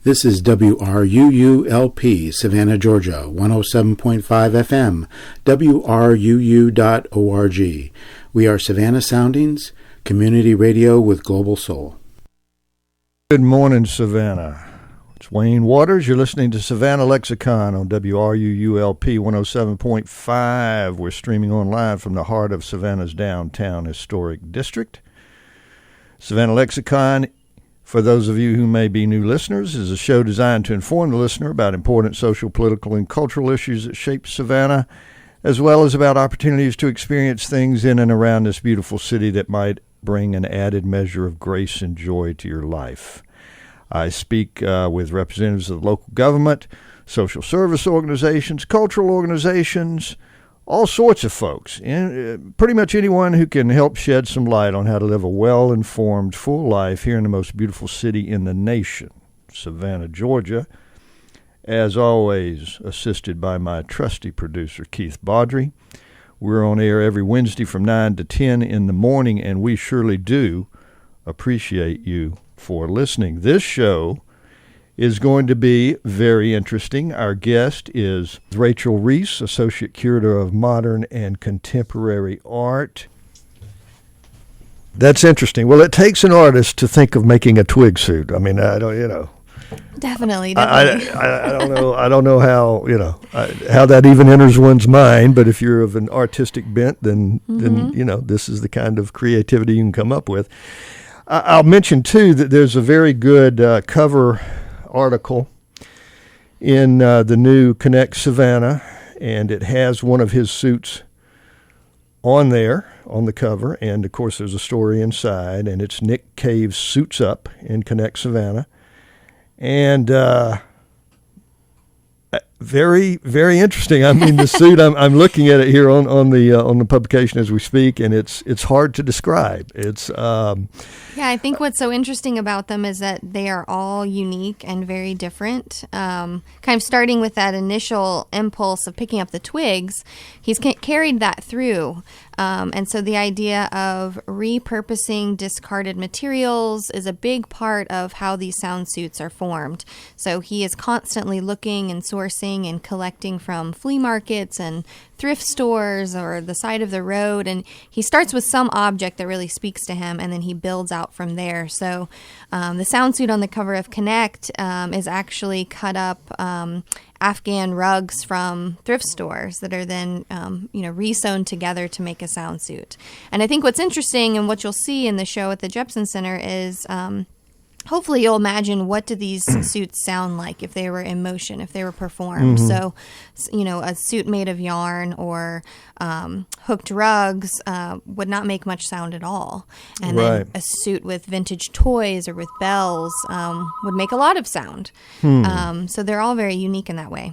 This is WRUULP, Savannah, Georgia, 107.5 FM, WRUU.org. We are Savannah Soundings, community radio with global soul. Good morning, Savannah. It's Wayne Waters. You're listening to Savannah Lexicon on WRUULP 107.5. We're streaming online from the heart of Savannah's downtown historic district. Savannah Lexicon, for those of you who may be new listeners, is a show designed to inform the listener about important social, political, and cultural issues that shape Savannah, as well as about opportunities to experience things in and around this beautiful city that might bring an added measure of grace and joy to your life. I speak with representatives of the local government, social service organizations, cultural organizations, all sorts of folks, and pretty much anyone who can help shed some light on how to live a well-informed, full life here in the most beautiful city in the nation, Savannah, Georgia. As always, assisted by my trusty producer, Keith Baudry. We're on air every Wednesday from 9 to 10 in the morning, and we surely do appreciate you for listening. This show is going to be very interesting. Our guest is Rachel Reese, Associate Curator of Modern and Contemporary Art. That's interesting. Well, it takes an artist to think of making a twig suit. I mean, I don't, Definitely. I don't know how, how that even enters one's mind, but if you're of an artistic bent, then this is the kind of creativity you can come up with. I'll mention, too, that there's a very good cover article in the new Connect Savannah, and it has one of his suits on there on the cover, and of course there's a story inside, and it's Nick Cave's Suits Up in Connect Savannah, and very, very interesting. I mean, the suit, I'm looking at it here on the publication as we speak, and it's hard to describe. It's yeah, I think what's so interesting about them is that they are all unique and very different. Kind of starting with that initial impulse of picking up the twigs, he's carried that through. And so the idea of repurposing discarded materials is a big part of how these sound suits are formed. So he is constantly looking and sourcing and collecting from flea markets and thrift stores or the side of the road. And he starts with some object that really speaks to him, and then he builds out from there. So the sound suit on the cover of Connect is actually cut up Afghan rugs from thrift stores that are then, re-sewn together to make a sound suit. And I think what's interesting and what you'll see in the show at the Jepson Center is hopefully you'll imagine what do these suits sound like if they were in motion, if they were performed. Mm-hmm. So, a suit made of yarn or hooked rugs would not make much sound at all. And then a suit with vintage toys or with bells would make a lot of sound. So they're all very unique in that way.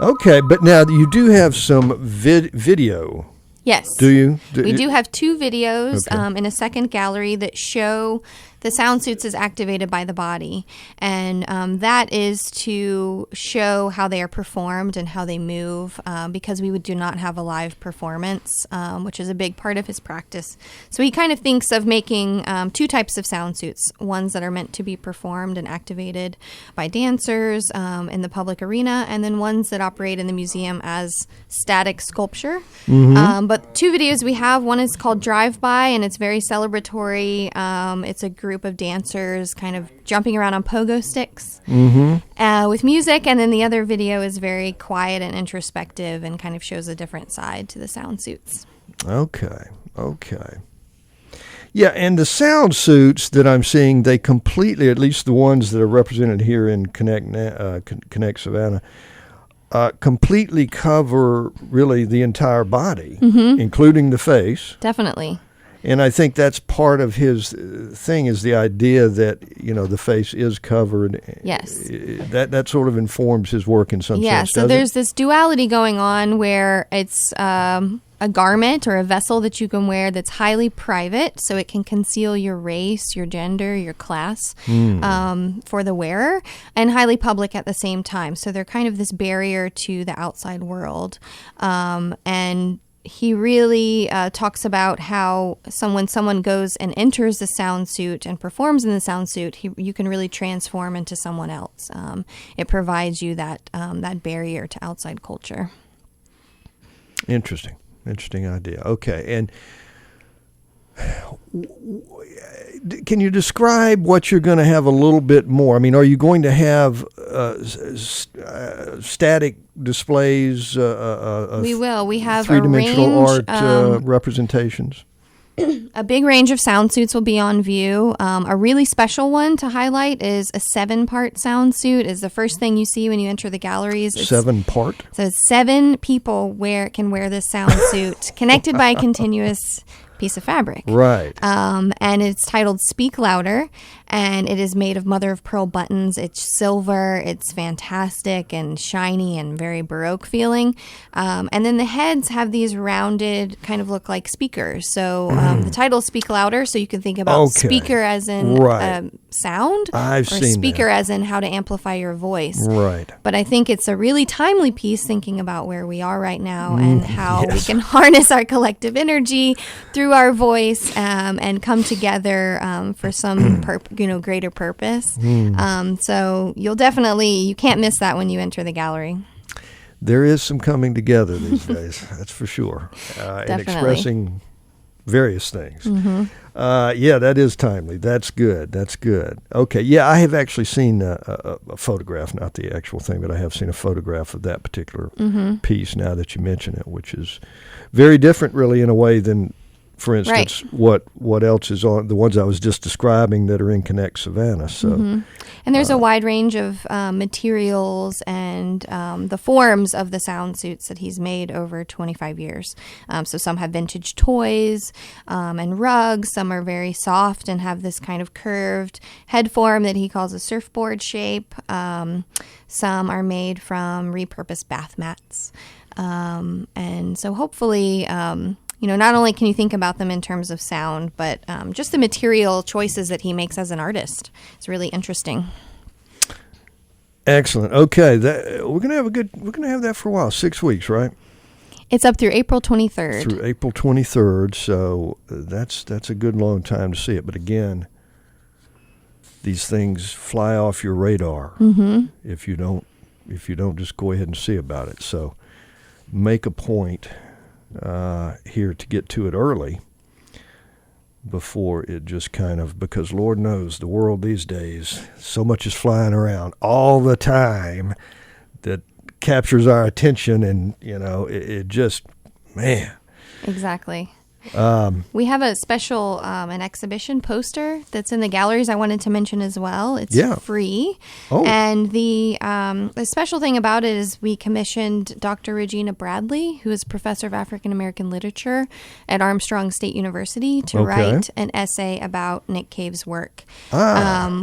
Okay, but now you do have some video. Yes. Do you? We do have two videos in a second gallery that show the sound suits as activated by the body. And that is to show how they are performed and how they move because we do not have a live performance, which is a big part of his practice. So he kind of thinks of making two types of sound suits, ones that are meant to be performed and activated by dancers in the public arena, and then ones that operate in the museum as static sculpture. Mm-hmm. But two videos we have, one is called Drive By, and it's very celebratory. It's a group of dancers kind of jumping around on pogo sticks with music, and then the other video is very quiet and introspective and kind of shows a different side to the sound suits. Okay. Yeah, and the sound suits that I'm seeing, they completely, at least the ones that are represented here in Connect Savannah, completely cover really the entire body, including the face. Definitely. And I think that's part of his thing is the idea that, the face is covered. Yes. That sort of informs his work in some sense. Yeah, so there's this duality going on where it's a garment or a vessel that you can wear that's highly private, so it can conceal your race, your gender, your class for the wearer, and highly public at the same time. So they're kind of this barrier to the outside world. And he really talks about how when someone goes and enters the sound suit and performs in the sound suit, you can really transform into someone else. It provides you that barrier to outside culture. Interesting idea. Okay, and can you describe what you're going to have a little bit more? I mean, are you going to have static displays? We will. We have three-dimensional range, art representations. A big range of sound suits will be on view. A really special one to highlight is a 7-part sound suit. Is the first thing you see when you enter the galleries. 7-part? So 7 people can wear this sound suit, connected by a continuous piece of fabric. Right. And it's titled Speak Louder, and it is made of mother-of-pearl buttons. It's silver. It's fantastic and shiny and very Baroque feeling. And then the heads have these rounded, kind of look like speakers. So the title is Speak Louder, so you can think about speaker as in sound, I've or seen speaker that. as in how to amplify your voice. Right. But I think it's a really timely piece thinking about where we are right now and how we can harness our collective energy through our voice and come together for some greater purpose. So you can't miss that when you enter the gallery. There is some coming together these days, that's for sure, and expressing various things. Yeah, that is timely. That's good. Okay, yeah, I have actually seen a photograph, not the actual thing, but I have seen a photograph of that particular piece now that you mention it, which is very different really in a way than, for instance, what else is on the ones I was just describing that are in Connect Savannah. So, and there's a wide range of materials and the forms of the sound suits that he's made over 25 years. So some have vintage toys and rugs. Some are very soft and have this kind of curved head form that he calls a surfboard shape. Some are made from repurposed bath mats. And so hopefully, not only can you think about them in terms of sound, but just the material choices that he makes as an artist. It's really interesting. Excellent. Okay, we're gonna have that for a while. 6 weeks, right? It's up through April 23rd. Through April 23rd, so that's a good long time to see it. But again, these things fly off your radar if you don't just go ahead and see about it. So make a point here to get to it early before it just because Lord knows the world these days, so much is flying around all the time that captures our attention, and it just, man. Exactly. We have a special an exhibition poster that's in the galleries I wanted to mention as well. It's free. Oh. And the special thing about it is we commissioned Dr. Regina Bradley, who is professor of African American literature at Armstrong State University, to write an essay about Nick Cave's work,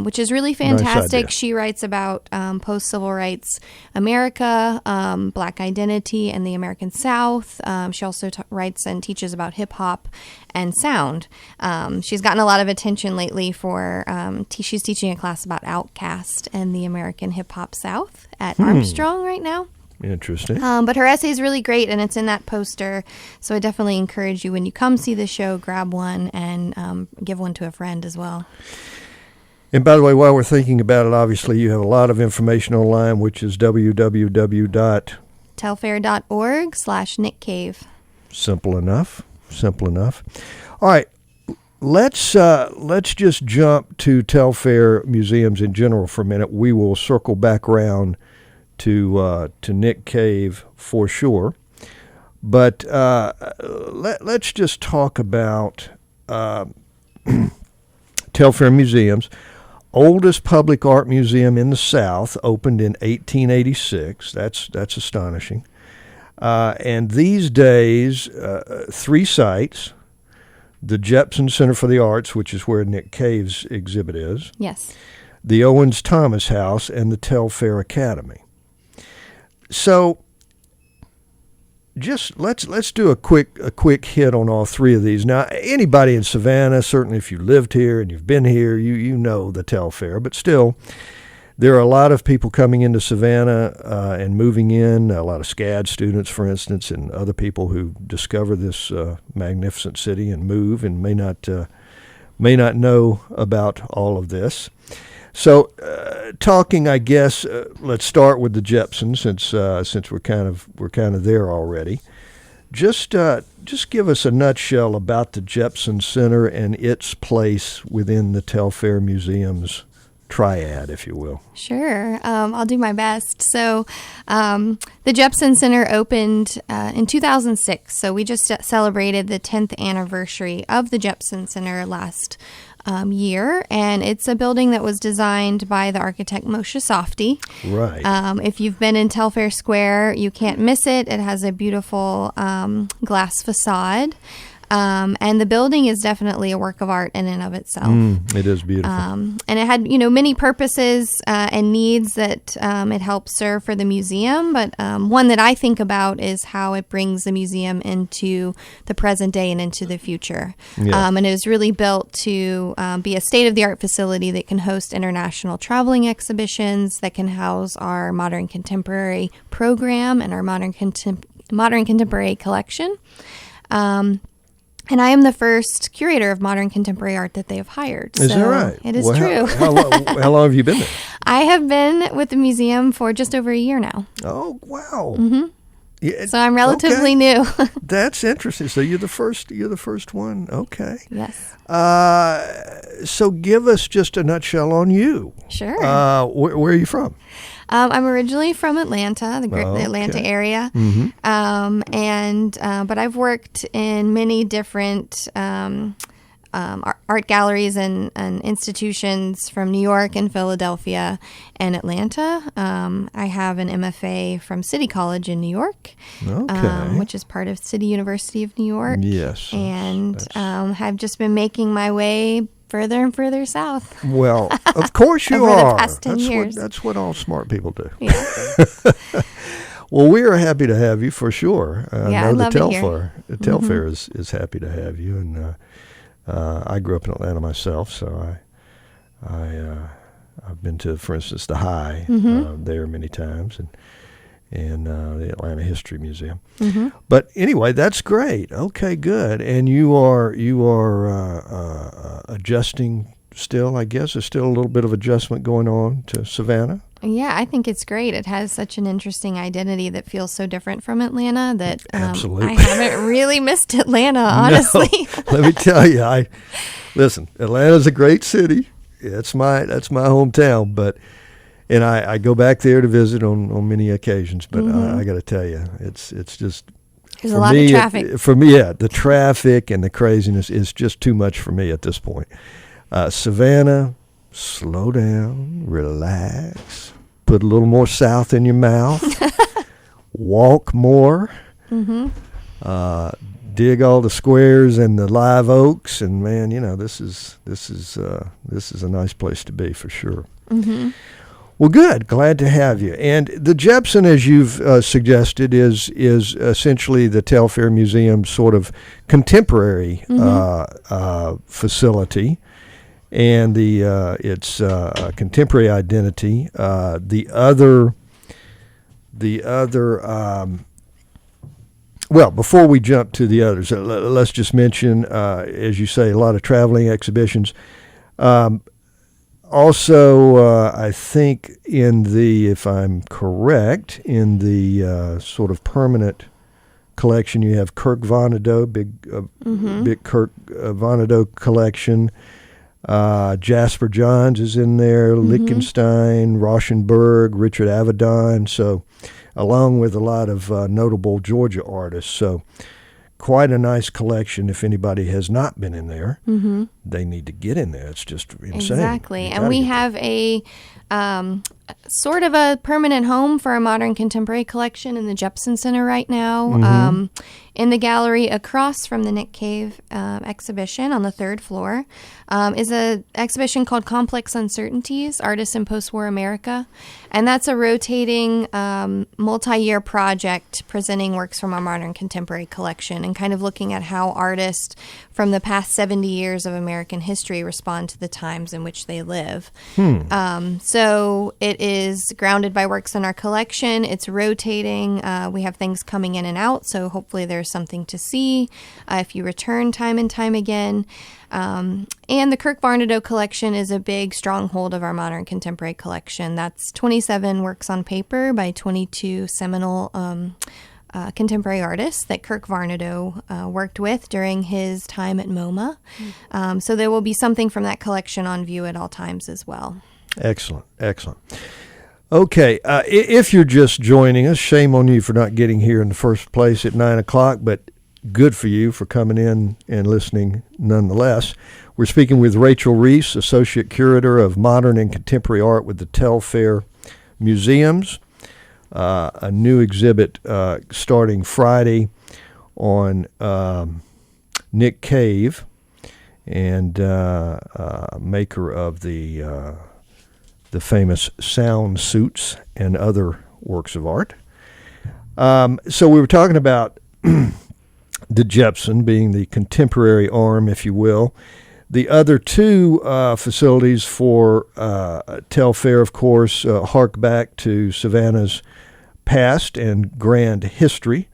which is really fantastic. Nice. She writes about post-civil rights America, Black identity, and the American South. She also writes and teaches about hip-hop and sound. She's gotten a lot of attention lately for she's teaching a class about Outkast and the American hip-hop South at Armstrong right now. Interesting. But her essay is really great, and it's in that poster. So I definitely encourage you, when you come see the show, grab one and give one to a friend as well. And by the way, while we're thinking about it, obviously you have a lot of information online, which is www.telfair.org/nickcave. Simple enough. All right, let's just jump to Telfair Museums in general for a minute. We will circle back around to Nick Cave for sure, but let's just talk about Telfair Museums. Oldest public art museum in the South, opened in 1886. That's astonishing. And these days, 3 sites: the Jepson Center for the Arts, which is where Nick Cave's exhibit is. Yes. The Owens Thomas House, and the Telfair Academy. So, just let's do a quick hit on all 3 of these. Now, anybody in Savannah, certainly if you lived here and you've been here, you know the Telfair, but still, there are a lot of people coming into Savannah and moving in, a lot of SCAD students, for instance, and other people who discover this magnificent city and move and may not know about all of this. So, talking, I guess, let's start with the Jepson, since we're kind of there already. Just give us a nutshell about the Jepson Center and its place within the Telfair Museum's triad, if you will. Sure. I'll do my best. So the Jepson Center opened in 2006. So we just celebrated the 10th anniversary of the Jepson Center last year. And it's a building that was designed by the architect Moshe Safdie. Right. If you've been in Telfair Square, you can't miss it. It has a beautiful glass facade. And the building is definitely a work of art in and of itself. It is beautiful. And it had, many purposes and needs that it helps serve for the museum. But one that I think about is how it brings the museum into the present day and into the future. Yeah. And it was really built to be a state-of-the-art facility that can host international traveling exhibitions, that can house our modern contemporary program and our modern contemporary collection. And I am the first curator of modern contemporary art that they have hired. Is that right? It is true. How long have you been there? I have been with the museum for just over a year now. Oh, wow. Mm-hmm. Yeah, so I'm relatively new. That's interesting. So you're the first one. Okay. Yes. So give us just a nutshell on you. Sure. Where are you from? I'm originally from Atlanta, the Atlanta area, but I've worked in many different art galleries and institutions from New York and Philadelphia and Atlanta. I have an MFA from City College in New York, which is part of City University of New York. Yes. And I've just been making my way further and further south. Well, of course you over are. The past 10 years. That's what all smart people do. Yeah. Well, we are happy to have you for sure. I love it here. The Telfair is happy to have you, and I grew up in Atlanta myself, so I've been to, for instance, the High there many times, and the Atlanta History Museum. Mm-hmm. But anyway, that's great. Okay, good. And you are adjusting still, I guess. There's still a little bit of adjustment going on to Savannah. Yeah, I think it's great. It has such an interesting identity that feels so different from Atlanta that Absolutely. I haven't really missed Atlanta, honestly. No, let me tell you, listen, Atlanta's a great city. That's my hometown, and I go back there to visit on many occasions, but I got to tell you, it's just there's a lot of traffic. For me, the traffic and the craziness is just too much for me at this point. Savannah, slow down, relax, put a little more south in your mouth, walk more, dig all the squares and the live oaks, and man, this is a nice place to be for sure. Mm-hmm. Well, good. Glad to have you. And the Jepson, as you've suggested, is essentially the Telfair Museum's sort of contemporary facility, and its contemporary identity. Well, before we jump to the others, let's just mention, as you say, a lot of traveling exhibitions. Also, I think if I'm correct, in the sort of permanent collection, you have Kirk Vonnegut, big Kirk Vonnegut collection. Jasper Johns is in there, Lichtenstein, Rauschenberg, Richard Avedon. So, along with a lot of notable Georgia artists. So, quite a nice collection. If anybody has not been in there, they need to get in there. It's just insane. Exactly. And we have a sort of a permanent home for our modern contemporary collection in the Jepson Center right now. In the gallery across from the Nick Cave exhibition on the third floor is an exhibition called Complex Uncertainties, Artists in Postwar America. And that's a rotating multi-year project presenting works from our modern contemporary collection and kind of looking at how artists from the past 70 years of American history respond to the times in which they live. So it is grounded by works in our collection. It's rotating. We have things coming in and out, so hopefully there's something to see if you return time and time again. And the Kirk Varnedoe collection is a big stronghold of our modern contemporary collection. That's 27 works on paper by 22 seminal contemporary artists that Kirk Varnedoe worked with during his time at MoMA. So there will be something from that collection on view at all times as well. Excellent. Okay, if you're just joining us, shame on you for not getting here in the first place at 9 o'clock, but good for you for coming in and listening nonetheless. We're speaking with Rachel Reese, Associate Curator of Modern and Contemporary Art with the Telfair Museums. A new exhibit starting Friday on Nick Cave, and maker of the famous sound suits and other works of art. So we were talking about the Jepson being the contemporary arm, if you will. The other two facilities for Telfair, of course, hark back to Savannah's past and grand history.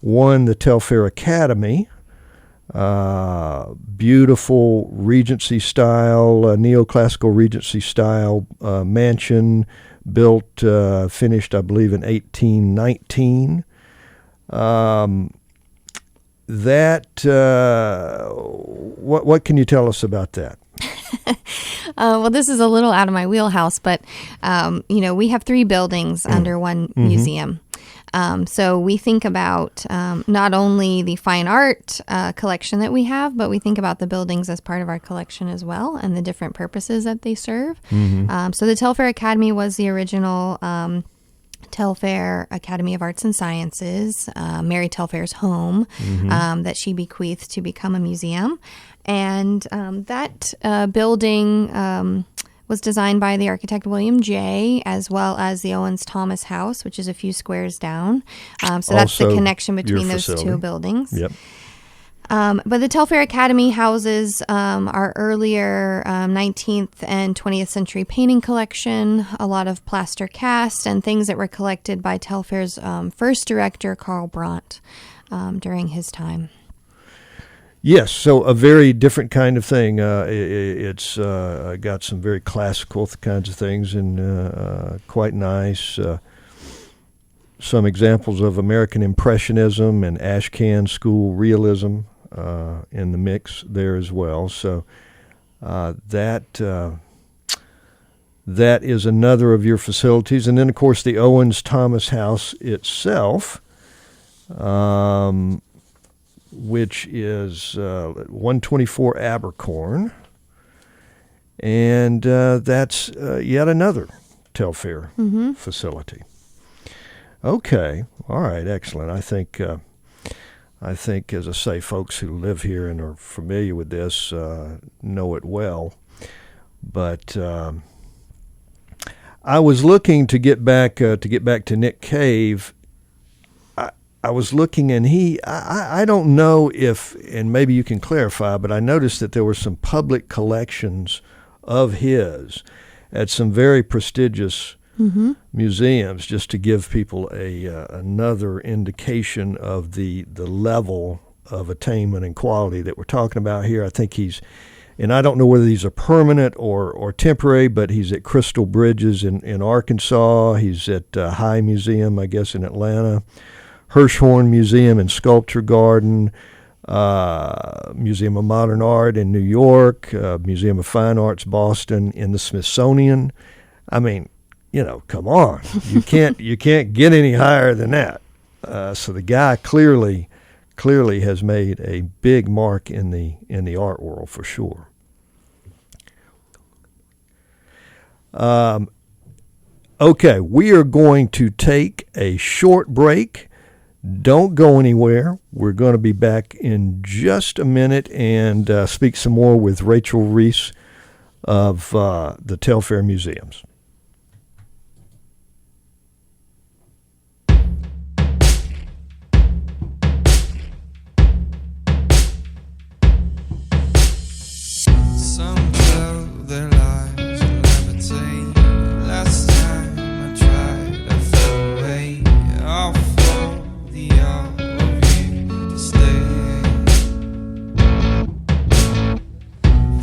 One, the Telfair Academy, beautiful Regency-style, neoclassical Regency-style mansion built, finished, I believe, in 1819. What can you tell us about that? Well, this is a little out of my wheelhouse, but, we have three buildings under one museum. So we think about not only the fine art collection that we have, but we think about the buildings as part of our collection as well and the different purposes that they serve. So the Telfair Academy was the original Telfair Academy of Arts and Sciences, Mary Telfair's home, that she bequeathed to become a museum. And that building was designed by the architect William Jay, as well as the Owens Thomas House, which is a few squares down. So that's the connection between those two buildings. Yep. But the Telfair Academy houses our earlier 19th and 20th century painting collection, a lot of plaster cast, and things that were collected by Telfair's first director, Karl Brandt, during his time. Yes, so a very different kind of thing. It's got some very classical kinds of things and quite nice. Some examples of American Impressionism and Ashcan School Realism in the mix there as well. So that is another of your facilities. And then, of course, the Owens Thomas House itself, which is 124 Abercorn, and that's yet another Telfair facility. Okay, all right, excellent. I think, as I say, folks who live here and are familiar with this know it well. But I was looking to get back to Nick Cave. I was looking, and I don't know if, and maybe you can clarify, but I noticed that there were some public collections of his at some very prestigious museums, just to give people another indication of the level of attainment and quality that we're talking about here. I think and I don't know whether these are permanent or temporary, but he's at Crystal Bridges in Arkansas. He's at High Museum, I guess, in Atlanta. Hirshhorn Museum and Sculpture Garden, Museum of Modern Art in New York, Museum of Fine Arts Boston, in the Smithsonian. I mean, come on, you can't get any higher than that. So the guy clearly has made a big mark in the art world for sure. Okay, we are going to take a short break. Don't go anywhere. We're going to be back in just a minute and speak some more with Rachel Reese of the Telfair Museums. Some tell their lives and levitate. Last time I tried, I fell away. I'll fall the all of you to stay.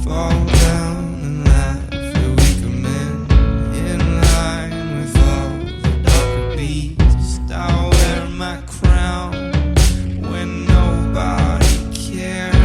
Fall down and laugh till we come in line with all the darker beats. I'll wear my crown when nobody cares.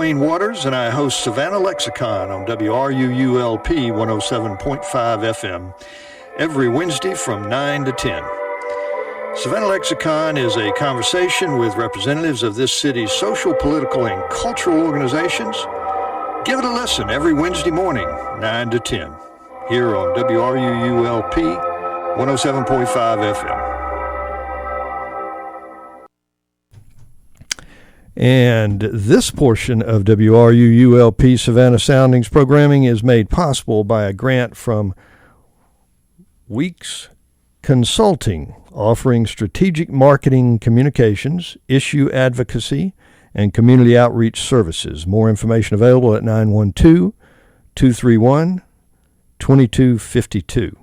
Wayne Waters, and I host Savannah Lexicon on WRUULP 107.5 FM every Wednesday from 9 to 10. Savannah Lexicon is a conversation with representatives of this city's social, political, and cultural organizations. Give it a listen every Wednesday morning, 9 to 10, here on WRUULP 107.5 FM. And this portion of WRUULP Savannah Soundings programming is made possible by a grant from Weeks Consulting, offering strategic marketing communications, issue advocacy, and community outreach services. More information available at 912-231-2252.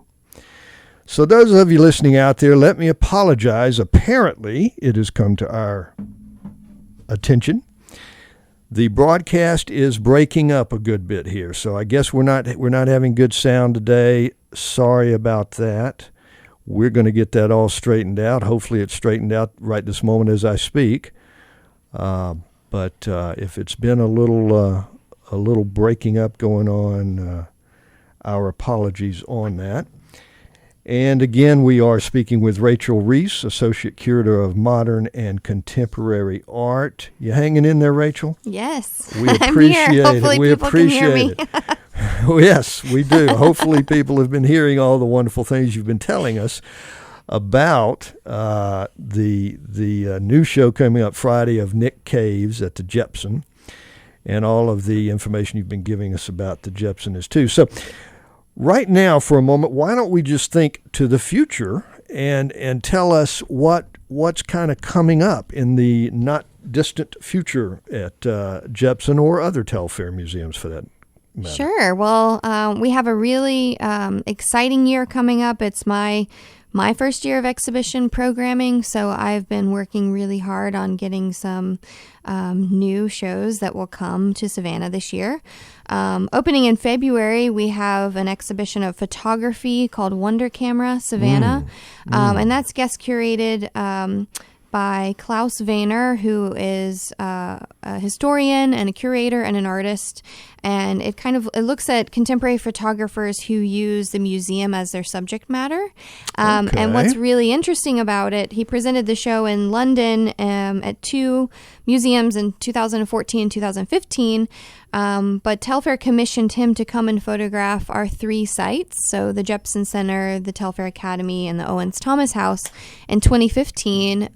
So those of you listening out there, let me apologize. Apparently, it has come to our attention. The broadcast is breaking up a good bit here, so I guess we're not having good sound today. Sorry about that. We're going to get that all straightened out. Hopefully it's straightened out right this moment as I speak. But if it's been a little breaking up going on, our apologies on that. And again, we are speaking with Rachel Reese, Associate Curator of Modern and Contemporary Art. You hanging in there, Rachel? Yes. We appreciate I'm here. Hopefully it. We people appreciate can hear me. it. Yes, we do. Hopefully people have been hearing all the wonderful things you've been telling us about the new show coming up Friday of Nick Caves at the Jepson, and all of the information you've been giving us about the Jepson is too. So right now, for a moment, why don't we just think to the future and tell us what's kind of coming up in the not distant future at Jepson or other Telfair museums for that matter. Sure. Well, we have a really exciting year coming up. It's my first year of exhibition programming, so I've been working really hard on getting some new shows that will come to Savannah this year. Opening in February, we have an exhibition of photography called Wonder Camera Savannah, and that's guest curated by Klaus Vayner, who is a historian and a curator and an artist. And it looks at contemporary photographers who use the museum as their subject matter. And what's really interesting about it, he presented the show in London at 2 museums in 2014 and 2015. But Telfair commissioned him to come and photograph our 3 sites, so the Jepson Center, the Telfair Academy, and the Owens Thomas House in 2015,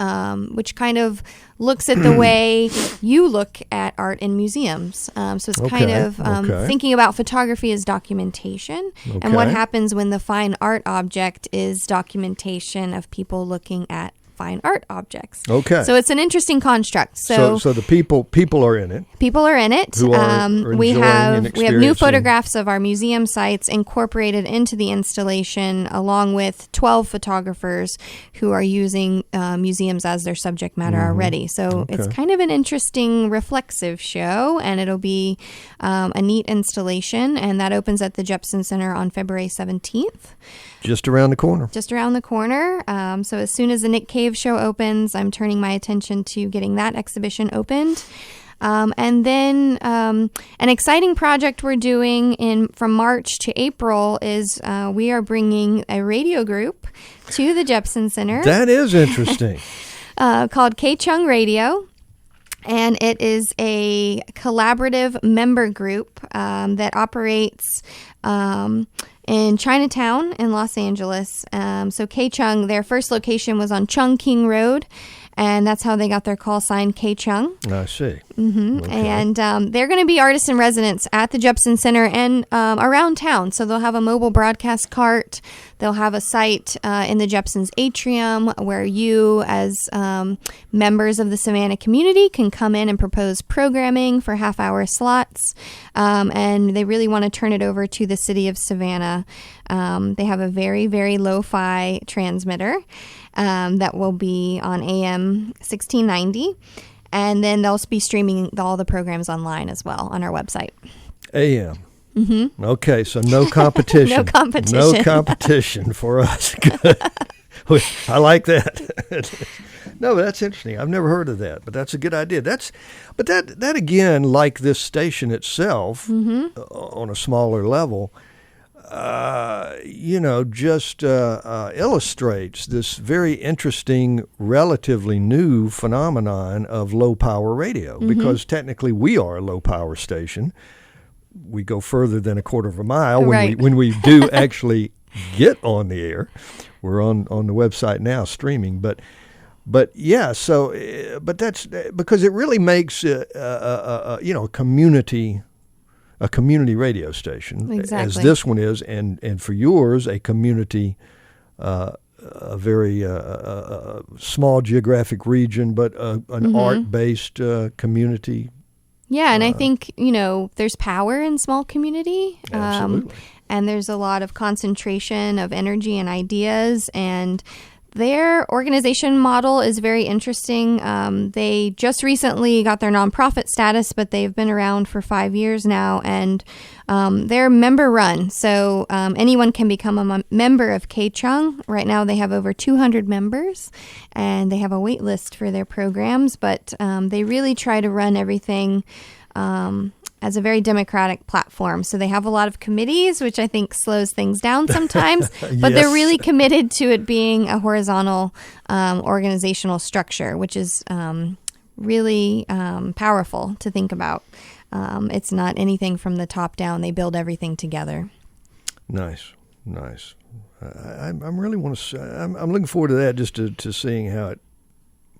which kind of looks at the way you look at art in museums. So it's kind of thinking about photography as documentation, and what happens when the fine art object is documentation of people looking at fine art objects. Okay. So it's an interesting construct. So the people are in it. People are in it. Who are we have new photographs of our museum sites incorporated into the installation, along with 12 photographers who are using museums as their subject matter already. So it's kind of an interesting reflexive show, and it'll be a neat installation, and that opens at the Jepson Center on February 17th. Just around the corner. Just around the corner. So as soon as the Nick Cave show opens, I'm turning my attention to getting that exhibition opened. And then an exciting project we're doing from March to April is we are bringing a radio group to the Jepson Center. That is interesting. Called K-Chung Radio. And it is a collaborative member group that operates in Chinatown in Los Angeles. So K-Chung, their first location was on Chung King Road, and that's how they got their call sign K-Chung. I see. Okay. And they're going to be artists in residence at the Jepson Center and around town. So they'll have a mobile broadcast cart. They'll have a site in the Jepson's atrium where you, as members of the Savannah community, can come in and propose programming for half-hour slots. And they really want to turn it over to the city of Savannah. They have a very, very lo-fi transmitter that will be on AM 1690. And then they'll be streaming all the programs online as well on our website. AM. Mm-hmm. Okay, so no competition. No competition. No competition for us. Good. I like that. No, that's interesting. I've never heard of that, but that's a good idea. But that again, like this station itself, on a smaller level, just illustrates this very interesting, relatively new phenomenon of low power radio. Because technically, we are a low power station. We go further than a quarter of a mile when we do actually get on the air. We're on the website now streaming, but yeah. So, but that's because it really makes a community radio station, as this one is, and for yours a community, a very small geographic region, but an art-based community. Yeah, and I think, there's power in small community. Absolutely. And there's a lot of concentration of energy and ideas, and their organization model is very interesting. They just recently got their nonprofit status, but they've been around for 5 years now, and they're member run. So anyone can become a member of K-Chung. Right now they have over 200 members, and they have a wait list for their programs, but they really try to run everything as a very democratic platform. So they have a lot of committees, which I think slows things down sometimes, but they're really committed to it being a horizontal organizational structure, which is really powerful to think about. It's not anything from the top down. They build everything together. Nice. I'm really want to. I'm looking forward to that, just to seeing how it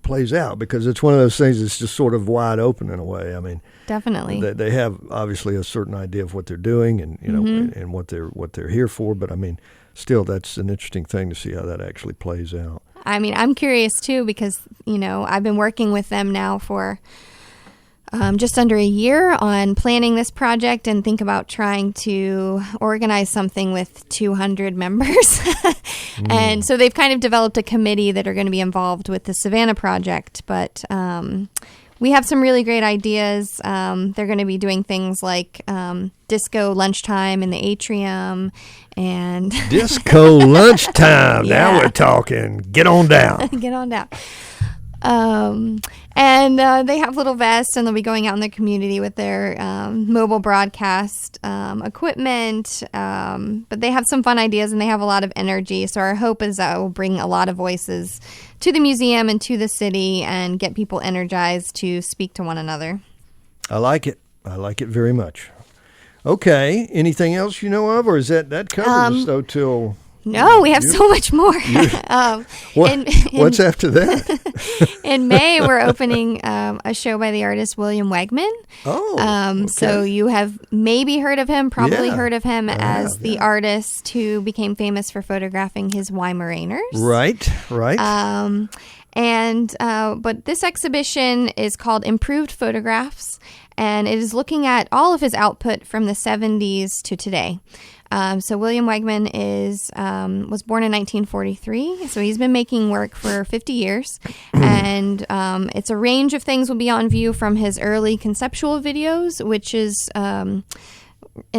plays out, because it's one of those things that's just sort of wide open in a way. I mean, definitely they have obviously a certain idea of what they're doing, and and what they're here for. But I mean, still, that's an interesting thing to see how that actually plays out. I mean, I'm curious too, because I've been working with them now for just under a year on planning this project, and think about trying to organize something with 200 members. And so they've kind of developed a committee that are going to be involved with the Savannah project. But we have some really great ideas. They're going to be doing things like disco lunchtime in the atrium, and disco lunchtime. Now we're talking. Get on down. Get on down. And they have little vests, and they'll be going out in the community with their mobile broadcast equipment. But they have some fun ideas, and they have a lot of energy. So our hope is that it will bring a lot of voices to the museum and to the city, and get people energized to speak to one another. I like it. I like it very much. Okay. Anything else you know of, or is that covers us though till? No, we have so much more. What's after that? In May, we're opening a show by the artist William Wegman. Okay. So you have maybe heard of him, probably heard of him as the artist who became famous for photographing his Weimaraners. Right. But this exhibition is called Improved Photographs, and it is looking at all of his output from the 70s to today. So William Wegman was born in 1943, so he's been making work for 50 years, and it's a range of things will be on view from his early conceptual videos, which is in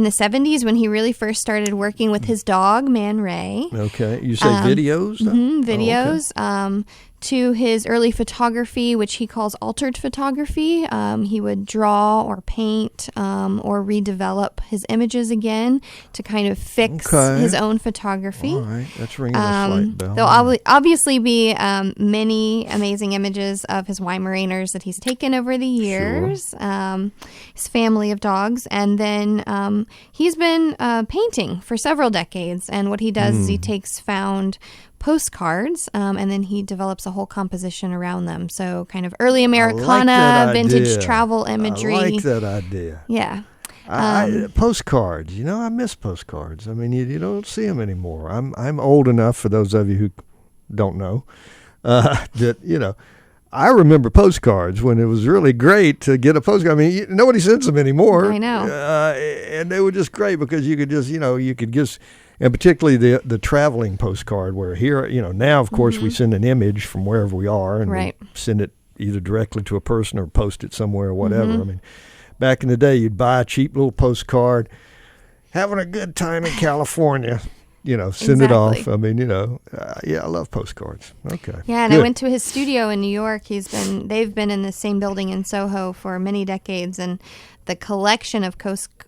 the 70s when he really first started working with his dog, Man Ray. Okay, you say videos? Videos. Oh, okay. To his early photography, which he calls altered photography. He would draw or paint or redevelop his images again to kind of fix his own photography. All right, that's ringing a slight bell. There'll obviously be many amazing images of his Weimaraners that he's taken over the years, his family of dogs. And then he's been painting for several decades. And what he does is he takes found postcards, and then he develops a whole composition around them. So kind of early Americana, vintage travel imagery. I like that idea. Yeah. Postcards. I miss postcards. I mean, you don't see them anymore. I'm old enough, for those of you who don't know, that, I remember postcards when it was really great to get a postcard. I mean, nobody sends them anymore. I know. And they were just great because you could just, and particularly the traveling postcard, where here, now, of course, we send an image from wherever we are, and we send it either directly to a person or post it somewhere or whatever. I mean, back in the day, you'd buy a cheap little postcard, having a good time in California, send it off. Exactly. I mean, I love postcards. Okay. Yeah, and Good. I went to his studio in New York. They've been in the same building in Soho for many decades, and the collection of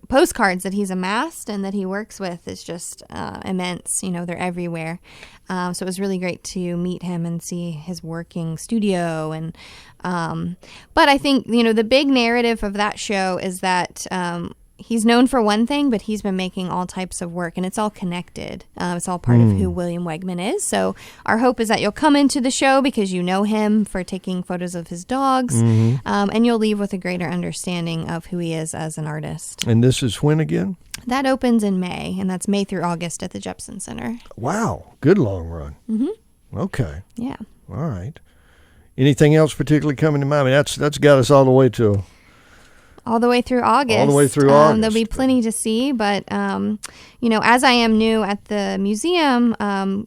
postcards that he's amassed and that he works with is just immense. They're everywhere. So it was really great to meet him and see his working studio. And but I think the big narrative of that show is that he's known for one thing, but he's been making all types of work, and it's all connected. It's all part of who William Wegman is. So our hope is that you'll come into the show because you know him for taking photos of his dogs, and you'll leave with a greater understanding of who he is as an artist. And this is when again? That opens in May, and that's May through August at the Jepson Center. Wow. Good long run. Mm-hmm. Okay. Yeah. All right. Anything else particularly coming to mind? I mean, that's got us all the way to... All the way through August. All the way through August. There'll be plenty to see, but, as I am new at the museum,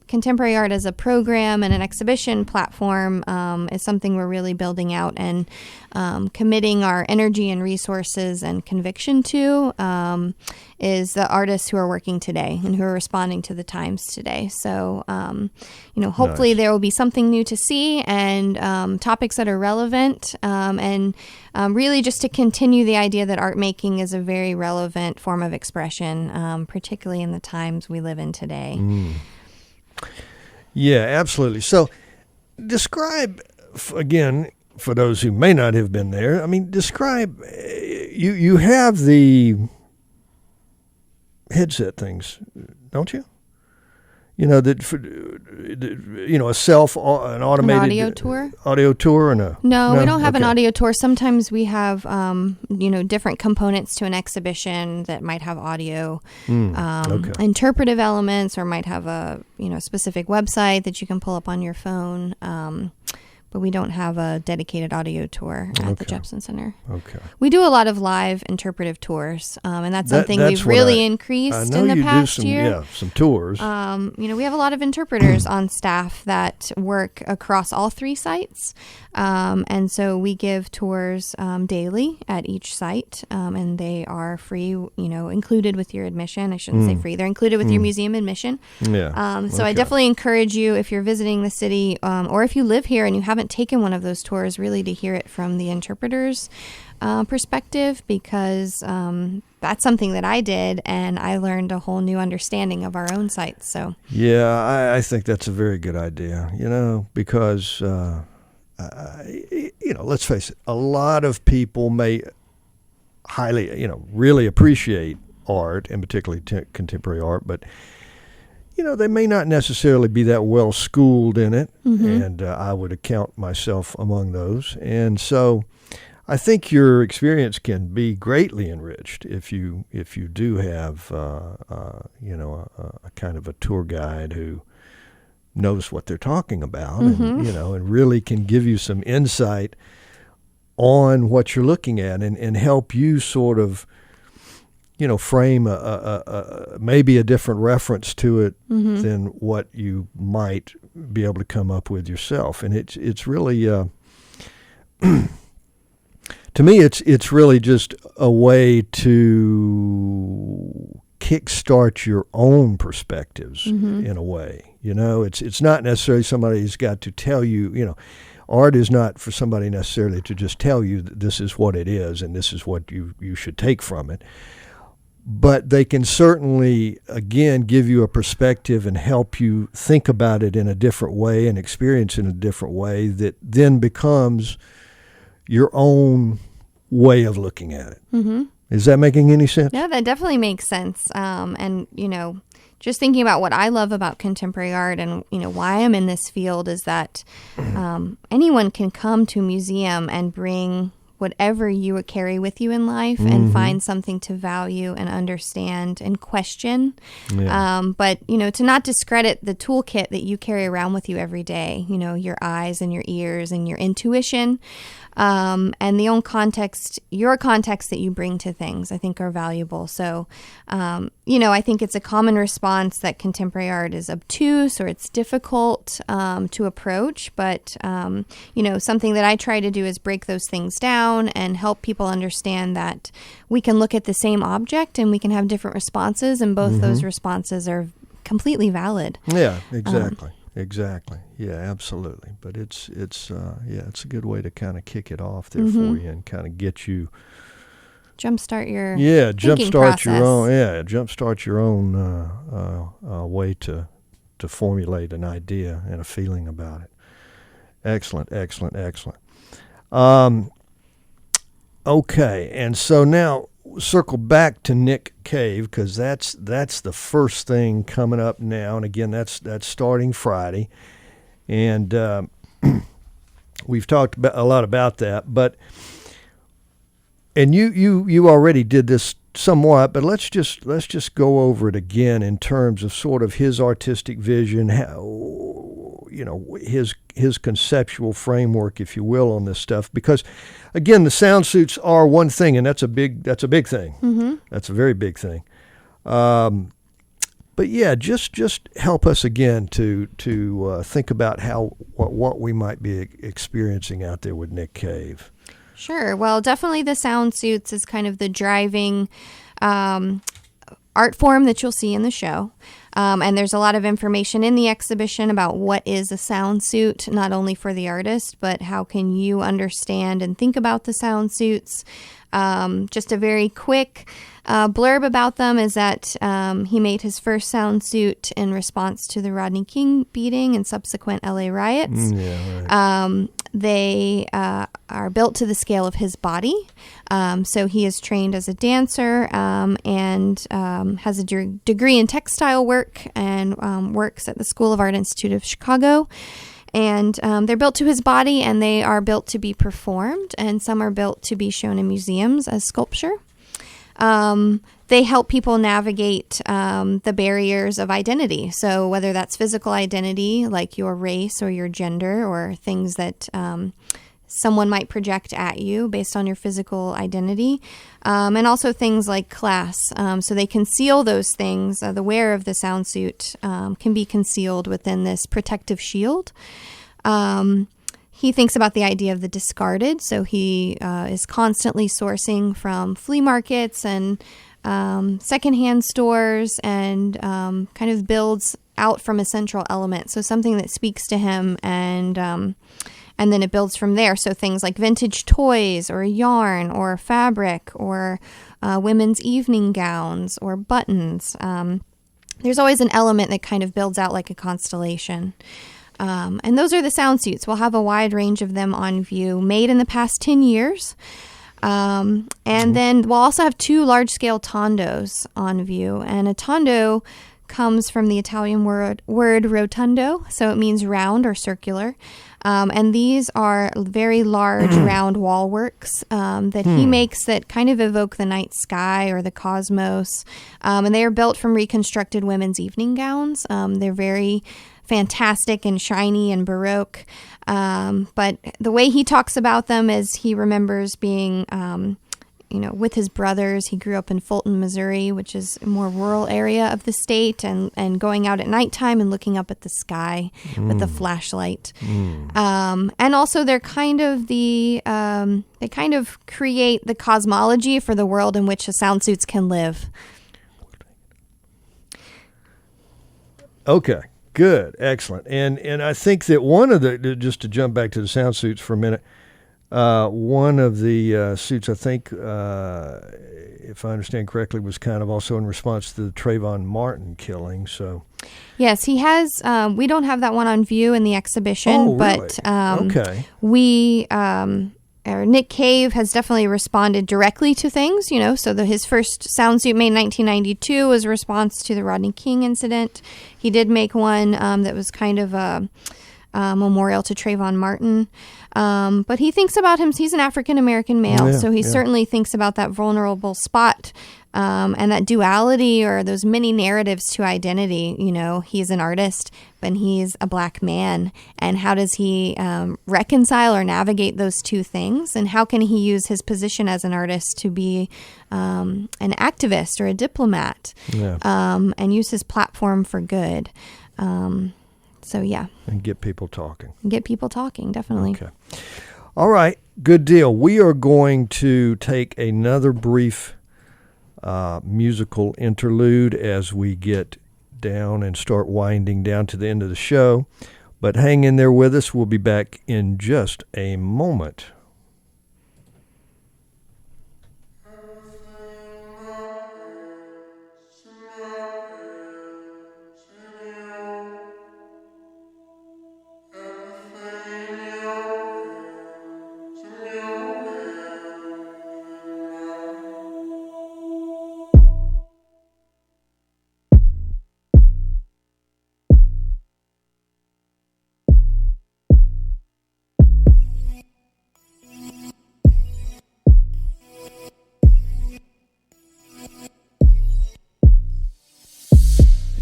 contemporary art as a program and an exhibition platform is something we're really building out and committing our energy and resources and conviction to is the artists who are working today and who are responding to the times today. So, hopefully there will be something new to see and topics that are relevant and really just to continue the idea that art making is a very relevant form of expression, particularly in the times we live in today. Yeah, absolutely. So describe, again, for those who may not have been there, describe, you have the headset things, don't you? An automated audio tour. Audio tour, or no? No, we don't have an audio tour. Sometimes we have, different components to an exhibition that might have audio, interpretive elements, or might have a specific website that you can pull up on your phone. But we don't have a dedicated audio tour at the Jepson Center. Okay. We do a lot of live interpretive tours, and that's something we've really increased in the past year. Yeah, some tours. We have a lot of interpreters on staff that work across all three sites, and so we give tours daily at each site, and they are free, included with your admission. I shouldn't say free. They're included with your museum admission. Yeah. So I definitely encourage you, if you're visiting the city, or if you live here and you haven't taken one of those tours, really to hear it from the interpreter's perspective, because that's something that I did, and I learned a whole new understanding of our own sites. So yeah, I think that's a very good idea, because let's face it, a lot of people may highly, really appreciate art, and particularly contemporary art, but they may not necessarily be that well schooled in it, and I would account myself among those. And so I think your experience can be greatly enriched if you do have a kind of a tour guide who knows what they're talking about, and really can give you some insight on what you're looking at and help you sort of frame maybe a different reference to it than what you might be able to come up with yourself. And it's really, to me, it's really just a way to kickstart your own perspectives in a way. It's not necessarily somebody who's got to tell you, art is not for somebody necessarily to just tell you that this is what it is and this is what you should take from it. But they can certainly, again, give you a perspective and help you think about it in a different way and experience it in a different way that then becomes your own way of looking at it. Is that making any sense? Yeah, that definitely makes sense. And, just thinking about what I love about contemporary art and, why I'm in this field is that anyone can come to a museum and bring whatever you would carry with you in life and find something to value and understand and question. Yeah. But, to not discredit the toolkit that you carry around with you every day, your eyes and your ears and your intuition. And your context that you bring to things, I think, are valuable. So, I think it's a common response that contemporary art is obtuse or it's difficult to approach. But, something that I try to do is break those things down and help people understand that we can look at the same object and we can have different responses, and both those responses are completely valid. Yeah, exactly. Yeah, absolutely. But it's a good way to kind of kick it off there for you and kind of get you jumpstart your jumpstart your own way to formulate an idea and a feeling about it. Excellent. Okay, and so now circle back to Nick Cave, because that's the first thing coming up now, and again that's starting Friday, and we've talked a lot about that, but and you already did this somewhat, but let's just go over it again in terms of sort of his artistic vision, how, his conceptual framework, if you will, on this stuff. Because again, the sound suits are one thing, and that's a big thing. Mm-hmm. That's a very big thing. But yeah, just help us again to think about what we might be experiencing out there with Nick Cave. Sure. Well, definitely the sound suits is kind of the driving art form that you'll see in the show. And there's a lot of information in the exhibition about what is a sound suit, not only for the artist, but how can you understand and think about the sound suits. Just a very quick blurb about them is that he made his first sound suit in response to the Rodney King beating and subsequent LA riots. Yeah, right. They are built to the scale of his body. So he is trained as a dancer and has a degree in textile work and works at the School of Art Institute of Chicago. And they're built to his body, and they are built to be performed, and some are built to be shown in museums as sculpture. They help people navigate the barriers of identity. So whether that's physical identity, like your race or your gender, or things that someone might project at you based on your physical identity, and also things like class. So they conceal those things. The wearer of the sound suit can be concealed within this protective shield. He thinks about the idea of the discarded. So he is constantly sourcing from flea markets and secondhand stores, and kind of builds out from a central element. So something that speaks to him, and then it builds from there. So things like vintage toys or yarn or fabric or women's evening gowns or buttons. There's always an element that kind of builds out like a constellation. And those are the sound suits. We'll have a wide range of them on view, made in the past 10 years. And then we'll also have 2 large-scale tondos on view. And a tondo comes from the Italian word rotundo, so it means round or circular. And these are very large round wall works that he makes that kind of evoke the night sky or the cosmos. And they are built from reconstructed women's evening gowns. They're very fantastic and shiny and Baroque. But the way he talks about them is he remembers being with his brothers. He grew up in Fulton, Missouri, which is a more rural area of the state, and going out at nighttime and looking up at the sky with a flashlight. And also they're kind of they kind of create the cosmology for the world in which the sound suits can live. Okay, good, excellent. And I think that one of the, just to jump back to the sound suits for a minute, one of the suits, I think, if I understand correctly, was kind of also in response to the Trayvon Martin killing. So, yes, he has. We don't have that one on view in the exhibition, but okay. Nick Cave has definitely responded directly to things. So his first sound suit made in 1992 was a response to the Rodney King incident. He did make one that was kind of a memorial to Trayvon Martin. But he thinks about him. He's an African-American male, so he certainly thinks about that vulnerable spot and that duality or those many narratives to identity. He's an artist, but he's a black man. And how does he reconcile or navigate those two things? And how can he use his position as an artist to be an activist or a diplomat and use his platform for good? So, yeah. And get people talking. Get people talking, definitely. Okay. All right. Good deal. We are going to take another brief musical interlude as we get down and start winding down to the end of the show. But hang in there with us. We'll be back in just a moment.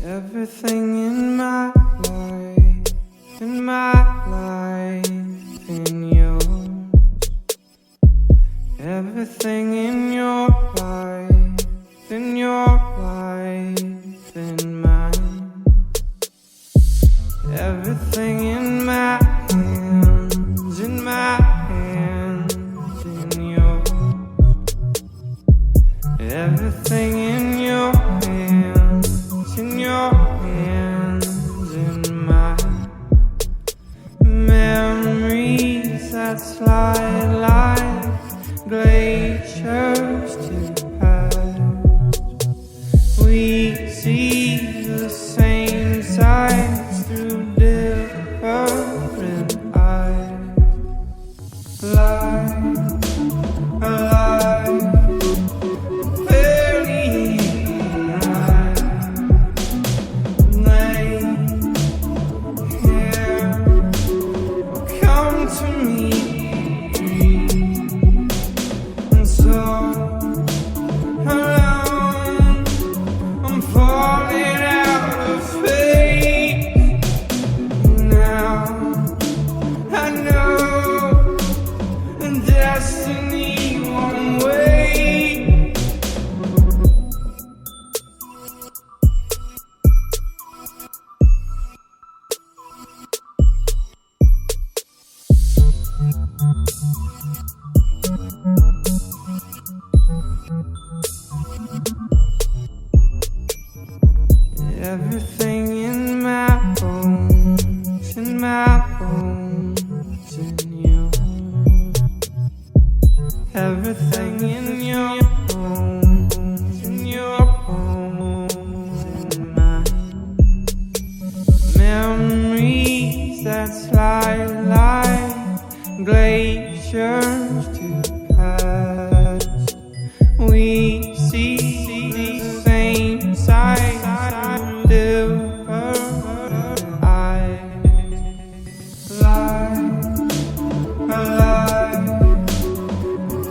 Everything in my life, in yours. Everything in your life, in mine. Everything in my hands, in yours. Everything in your hands, in mine. Memories that slide like glaciers to past. We see the same sights through different eyes. Alive, barely alive. Lay here, come to me, and so alone, I'm falling out of space. Now I know destiny won't wait. Everything in my bones, in yours. Everything in your bones, in mine. Memories that slide like glaciers to past. We see the same sights, different eyes. Alive,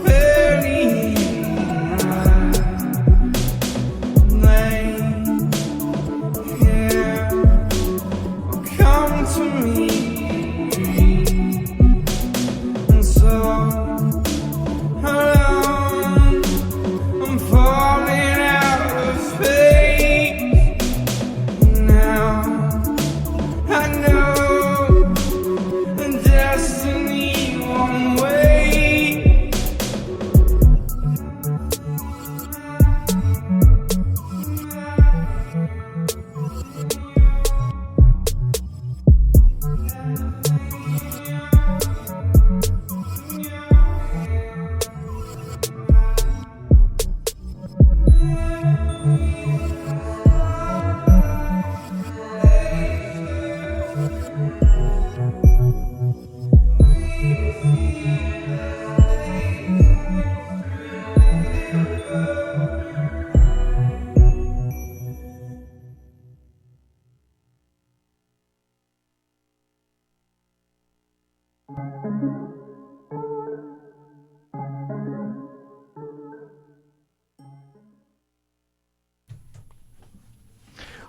barely alive. Lay here, come to me, and so alone, I'm falling out of space. Now I know destiny won't wait.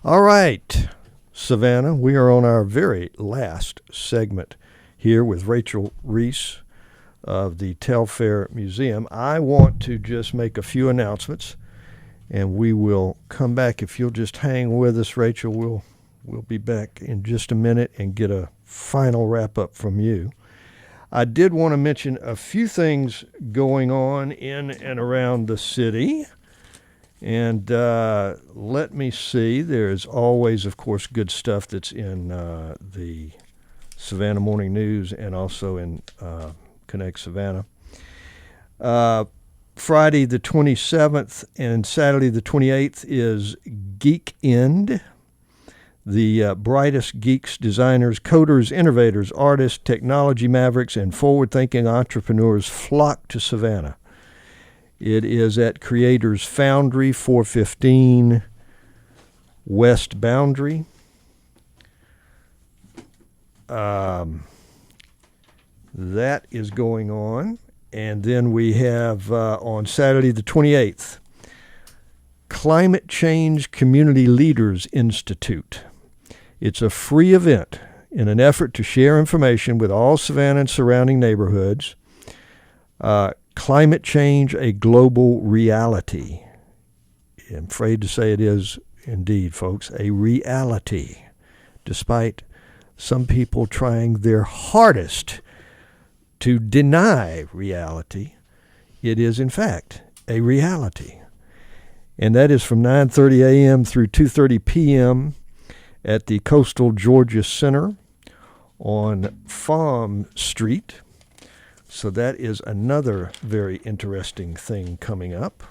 All right, Savannah, we are on our very last segment here with Rachel Reese of the Telfair Museum. I want to just make a few announcements, and we will come back. If you'll just hang with us, Rachel, we'll be back in just a minute and get a final wrap-up from you. I did want to mention a few things going on in and around the city. And let me see. There's always, of course, good stuff that's in the Savannah Morning News and also in Connect Savannah. Friday the 27th and Saturday the 28th is Geek End. The brightest geeks, designers, coders, innovators, artists, technology mavericks, and forward-thinking entrepreneurs flock to Savannah. It is at Creators Foundry, 415 West Boundary. That is going on. And then we have on Saturday the 28th, Climate Change Community Leaders Institute. It's a free event in an effort to share information with all Savannah and surrounding neighborhoods. Climate change, a global reality. I'm afraid to say it is indeed, folks, a reality, despite some people trying their hardest to deny reality. It is, in fact, a reality. And that is from 9:30 a.m. through 2:30 p.m. at the Coastal Georgia Center on Farm Street. So that is another very interesting thing coming up.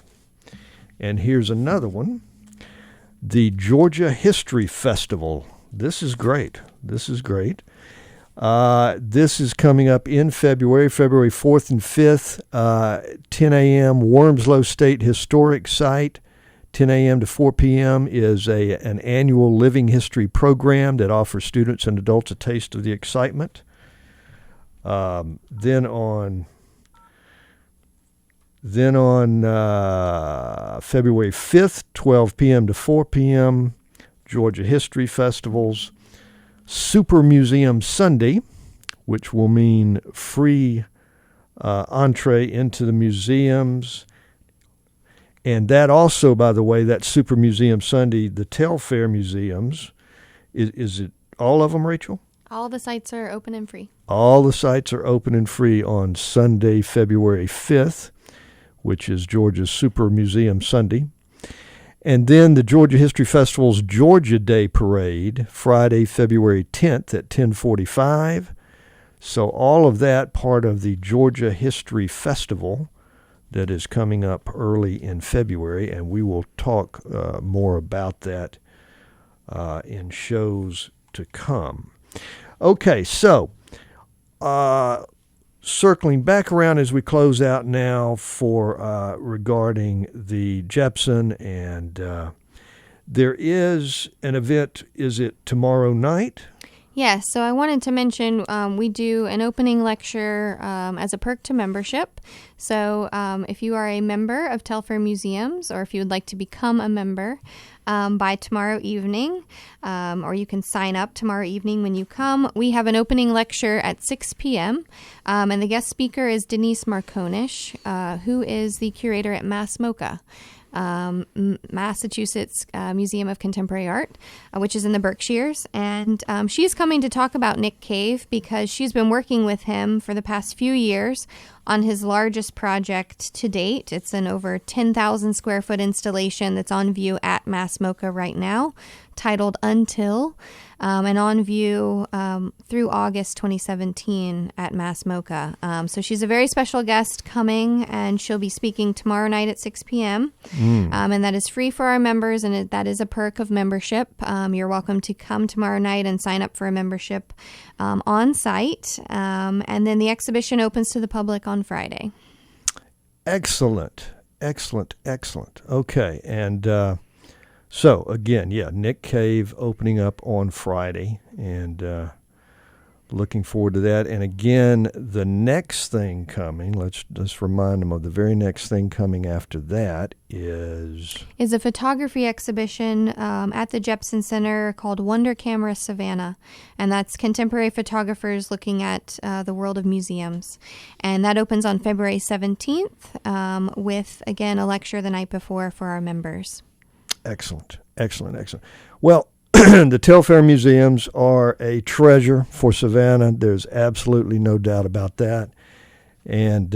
And here's another one. The Georgia History Festival. This is great. This is great. This is coming up in February 4th and 5th, 10 a.m., Wormslow State Historic Site. 10 a.m. to 4 p.m. is an annual living history program that offers students and adults a taste of the excitement. Then on February 5th, 12 p.m. to 4 p.m., Georgia History Festivals. Super Museum Sunday, which will mean free entree into the museums. And that also, by the way, that Super Museum Sunday, the Telfair Museums, is it all of them, Rachel? All the sites are open and free. All the sites are open and free on Sunday, February 5th, which is Georgia's Super Museum Sunday. And then the Georgia History Festival's Georgia Day Parade, Friday, February 10th at 10:45. So all of that part of the Georgia History Festival that is coming up early in February, and we will talk more about that in shows to come. Okay, so circling back around as we close out now for regarding the Jepson, and there is an event. Is it tomorrow night? Yes, so I wanted to mention we do an opening lecture as a perk to membership. So if you are a member of Telfair Museums, or if you would like to become a member by tomorrow evening, or you can sign up tomorrow evening when you come, we have an opening lecture at 6 p.m. And the guest speaker is Denise Marconish, who is the curator at MassMocha. Massachusetts Museum of Contemporary Art, which is in the Berkshires. And she's coming to talk about Nick Cave because she's been working with him for the past few years on his largest project to date. It's an over 10,000 square foot installation that's on view at MassMocha right now, titled Until, and on view through August 2017 at MassMocha. So she's a very special guest coming, and she'll be speaking tomorrow night at 6 p.m. And that is free for our members, and that is a perk of membership. You're welcome to come tomorrow night and sign up for a membership on site. And then the exhibition opens to the public on Friday. Excellent. Okay, and so, again, Nick Cave opening up on Friday, and looking forward to that. And again, the next thing coming, let's remind them of the very next thing coming after that is a photography exhibition at the Jepson Center called Wonder Camera Savannah, and that's contemporary photographers looking at the world of museums. And that opens on February 17th with, again, a lecture the night before for our members. Excellent. Well, the Telfair Museums are a treasure for Savannah. There's absolutely no doubt about that. And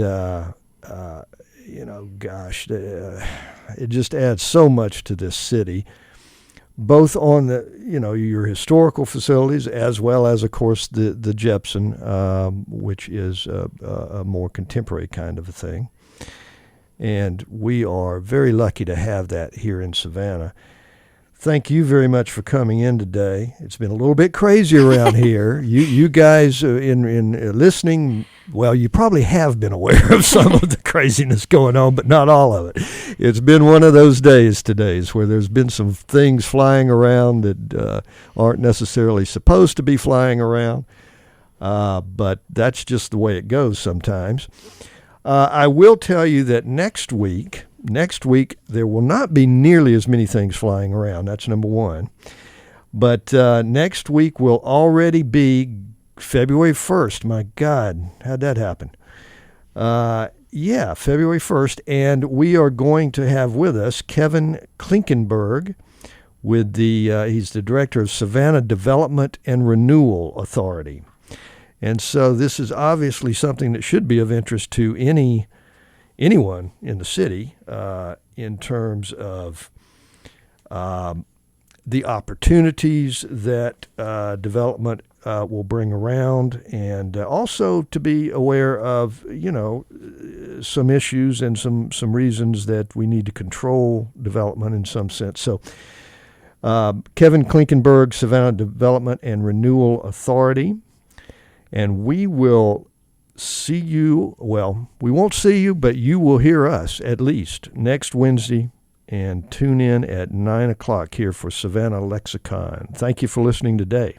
gosh, it just adds so much to this city, both on your historical facilities as well as, of course, the Jepson, which is a more contemporary kind of a thing. And we are very lucky to have that here in Savannah. Thank you very much for coming in today. It's been a little bit crazy around here. You guys in listening, well, you probably have been aware of some of the craziness going on, but not all of it. It's been one of those days today where there's been some things flying around that aren't necessarily supposed to be flying around, but that's just the way it goes sometimes. I will tell you that next week, there will not be nearly as many things flying around. That's number one. But next week will already be February 1st. My God, how'd that happen? February 1st. And we are going to have with us Kevin Klinkenberg with he's the director of Savannah Development and Renewal Authority. And so this is obviously something that should be of interest to anyone in the city in terms of the opportunities that development will bring around, and also to be aware of, some issues and some reasons that we need to control development in some sense. So Kevin Klinkenberg, Savannah Development and Renewal Authority. And we will see you, well, we won't see you, but you will hear us at least next Wednesday, and tune in at 9 o'clock here for Savannah Lexicon. Thank you for listening today.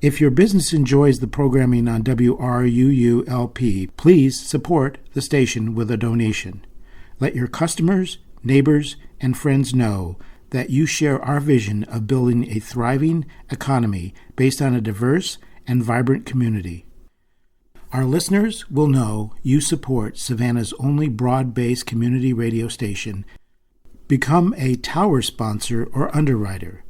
If your business enjoys the programming on WRUU-LP, please support the station with a donation. Let your customers, neighbors, and friends know that you share our vision of building a thriving economy based on a diverse and vibrant community. Our listeners will know you support Savannah's only broad-based community radio station. Become a tower sponsor or underwriter.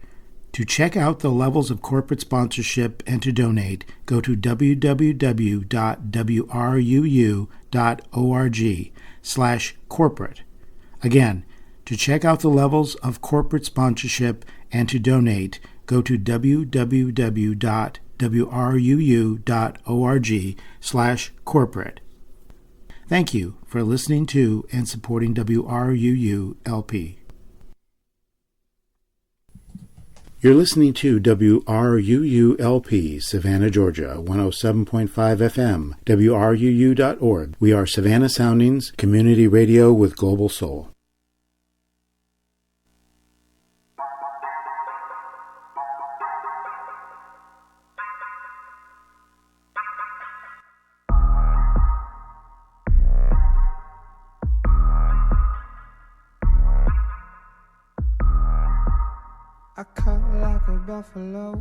To check out the levels of corporate sponsorship and to donate, go to www.wruu.org/corporate. Again, to check out the levels of corporate sponsorship and to donate, go to www.wruu.org/corporate. Thank you for listening to and supporting WRUU-LP. You're listening to WRUU-LP, Savannah, Georgia, 107.5 FM, WRUU.org. We are Savannah Soundings, community radio with global soul. I cut like a buffalo.